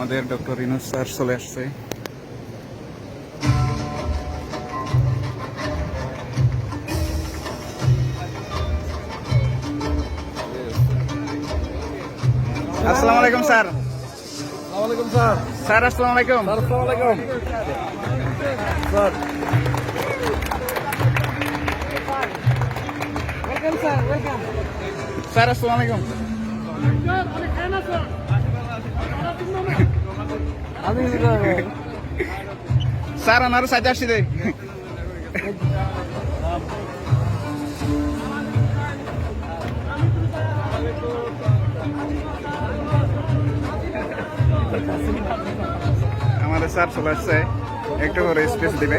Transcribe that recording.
আমাদের doctor Yunus sir চলে আসছে। আসসালামু আলাইকুম স্যার। ওয়ালাইকুম স্যার। স্যার আসসালামু আলাইকুম। স্যার আসসালামু আলাইকুম। Sir welcome sir, welcome. Sir আসসালামু আলাইকুম। আমি স্যার আমার সাথে আসছি দে। আমাদের স্যার চলে আসছে, একটু করে স্পেস দিবে।